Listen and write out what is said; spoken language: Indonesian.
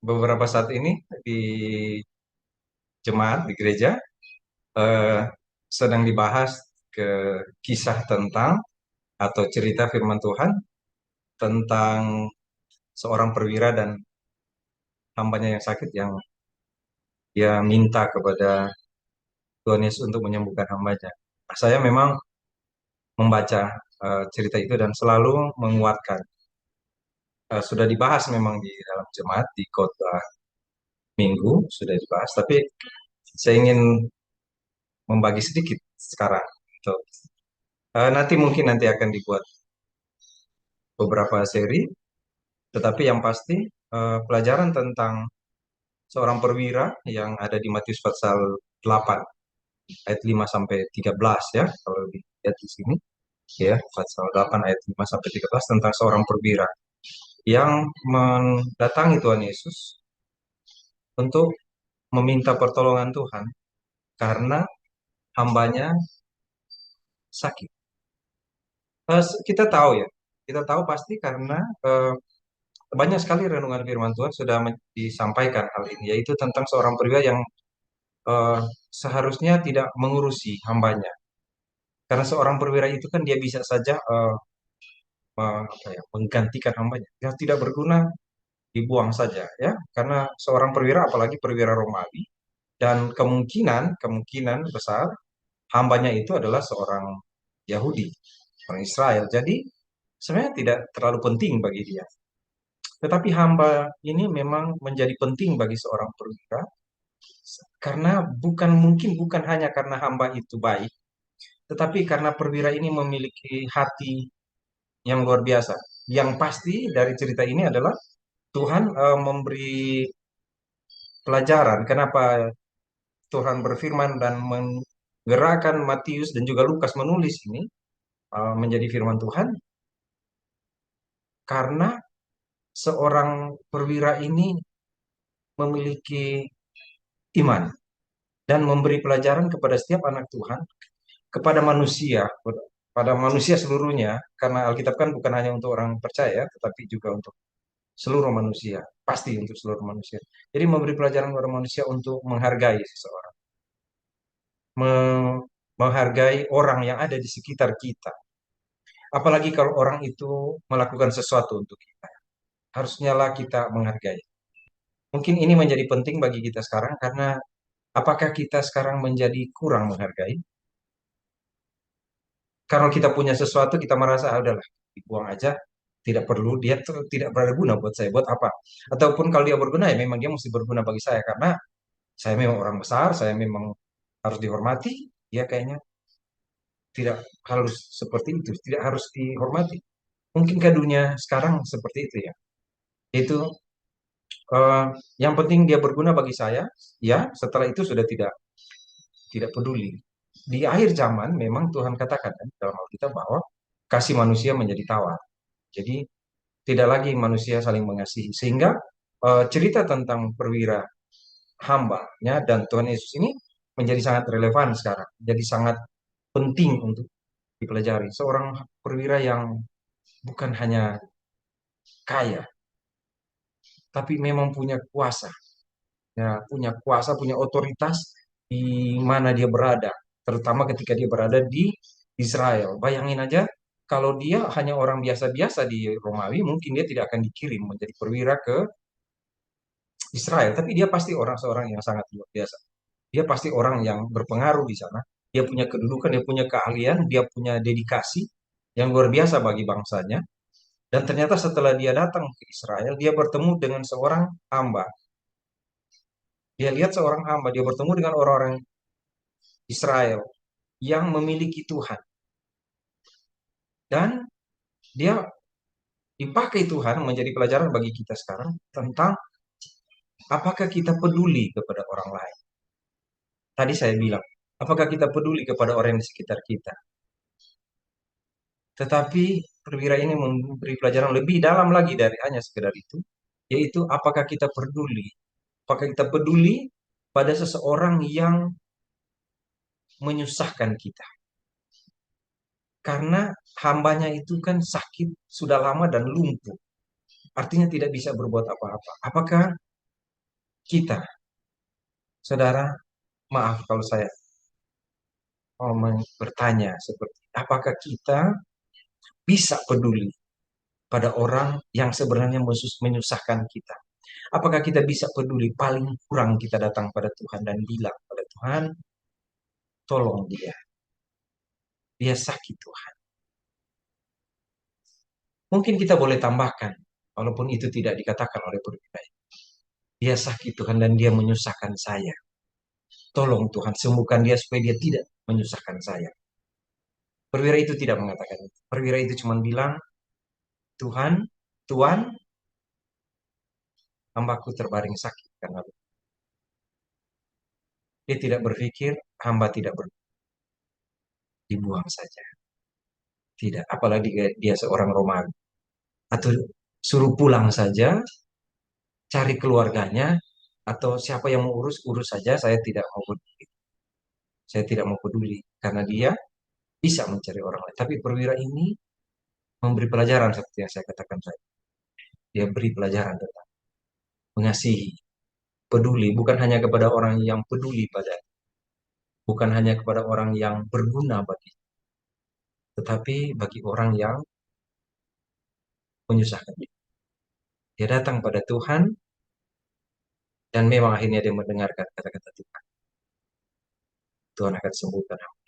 beberapa saat ini di jemaat di gereja eh, sedang dibahas ke kisah tentang atau cerita firman Tuhan tentang seorang perwira dan hambanya yang sakit yang dia minta kepada Tuhan Yesus untuk menyembuhkan hambanya. Saya memang membaca cerita itu dan selalu menguatkan. Sudah dibahas memang di dalam jemaat di khotbah minggu sudah dibahas, tapi saya ingin membagi sedikit sekarang. Tuh. Nanti akan dibuat beberapa seri, tetapi yang pasti pelajaran tentang seorang perwira yang ada di Matius pasal 8 ayat 5 sampai 13 ya, kalau dilihat di sini ya, pasal 8 ayat 5 sampai 13 tentang seorang perwira yang mendatangi Tuhan Yesus untuk meminta pertolongan Tuhan karena hambanya sakit. Kita tahu ya, kita tahu pasti karena banyak sekali renungan firman Tuhan sudah disampaikan hal ini, yaitu tentang seorang pria yang eh, seharusnya tidak mengurusi hambanya. Karena seorang perwira itu kan dia bisa saja apa ya, menggantikan hambanya. Yang tidak berguna dibuang saja ya. Karena seorang perwira apalagi perwira Romawi dan kemungkinan kemungkinan besar hambanya itu adalah seorang Yahudi, orang Israel. Jadi sebenarnya tidak terlalu penting bagi dia. Tetapi hamba ini memang menjadi penting bagi seorang perwira karena bukan hanya karena hamba itu baik, tetapi karena perwira ini memiliki hati yang luar biasa. Yang pasti dari cerita ini adalah Tuhan memberi pelajaran kenapa Tuhan berfirman dan menggerakkan Matius dan juga Lukas menulis ini menjadi firman Tuhan karena seorang perwira ini memiliki iman dan memberi pelajaran kepada setiap anak Tuhan, kepada manusia, pada manusia seluruhnya, karena Alkitab kan bukan hanya untuk orang percaya, tetapi juga untuk seluruh manusia, pasti untuk seluruh manusia. Jadi memberi pelajaran kepada manusia untuk menghargai seseorang, menghargai orang yang ada di sekitar kita. Apalagi kalau orang itu melakukan sesuatu untuk kita, harusnya lah kita menghargai. Mungkin ini menjadi penting bagi kita sekarang karena apakah kita sekarang menjadi kurang menghargai? Kalau kita punya sesuatu kita merasa ah, udahlah dibuang aja, tidak perlu, dia tidak berguna buat saya, buat apa? Ataupun kalau dia berguna ya memang dia mesti berguna bagi saya karena saya memang orang besar, saya memang harus dihormati, ya kayaknya tidak harus seperti itu, tidak harus dihormati. Mungkinkah dunia sekarang seperti itu ya? Itu eh, yang penting dia berguna bagi saya, ya setelah itu sudah tidak peduli. Di akhir zaman memang Tuhan katakan kan, dalam Alkitab bahwa kasih manusia menjadi tawar. Jadi tidak lagi manusia saling mengasihi. Sehingga cerita tentang perwira hambanya dan Tuhan Yesus ini menjadi sangat relevan sekarang. Jadi sangat penting untuk dipelajari. Seorang perwira yang bukan hanya kaya, tapi memang punya kuasa. Ya, punya kuasa, punya otoritas di mana dia berada. Terutama ketika dia berada di Israel. Bayangin aja, kalau dia hanya orang biasa-biasa di Romawi, mungkin dia tidak akan dikirim menjadi perwira ke Israel, tapi dia pasti seorang yang sangat luar biasa. Dia pasti orang yang berpengaruh di sana. Dia punya kedudukan, dia punya keahlian, dia punya dedikasi yang luar biasa bagi bangsanya. Dan ternyata setelah dia datang ke Israel, dia bertemu dengan seorang hamba. Dia lihat seorang hamba, dia bertemu dengan orang-orang Israel yang memiliki Tuhan. Dan dia dipakai Tuhan menjadi pelajaran bagi kita sekarang tentang apakah kita peduli kepada orang lain. Tadi saya bilang, apakah kita peduli kepada orang di sekitar kita? Tetapi perwira ini memberi pelajaran lebih dalam lagi dari hanya sekedar itu, yaitu apakah kita peduli? Apakah kita peduli pada seseorang yang menyusahkan kita? Karena hambanya itu kan sakit sudah lama dan lumpuh. Artinya tidak bisa berbuat apa-apa. Apakah kita, saudara, maaf kalau saya mau bertanya seperti apakah kita bisa peduli pada orang yang sebenarnya menyusahkan kita? Apakah kita bisa peduli? Paling kurang kita datang pada Tuhan dan bilang pada Tuhan, tolong dia, dia sakit Tuhan. Mungkin kita boleh tambahkan, walaupun itu tidak dikatakan oleh perwira. Dia sakit Tuhan dan dia menyusahkan saya. Tolong Tuhan, sembuhkan dia supaya dia tidak menyusahkan saya. Perwira itu tidak mengatakan itu. Perwira itu cuma bilang, Tuhan, Tuhan, hambaku terbaring sakit karena dia tidak berpikir, hamba tidak dibuang saja. Tidak, apalagi dia seorang Romawi. Atau suruh pulang saja, cari keluarganya, atau siapa yang mau urus, urus saja, saya tidak mau peduli. Saya tidak mau peduli, karena dia bisa mencari orang lain. Tapi perwira ini memberi pelajaran seperti yang saya katakan tadi. Dia beri pelajaran tentang mengasihi, peduli, bukan hanya kepada orang yang peduli pada, bukan hanya kepada orang yang berguna bagi, tetapi bagi orang yang menyusahkan dia. Dia datang pada Tuhan, dan memang akhirnya dia mendengarkan kata-kata Tuhan. Tuhan akan sembuhkan.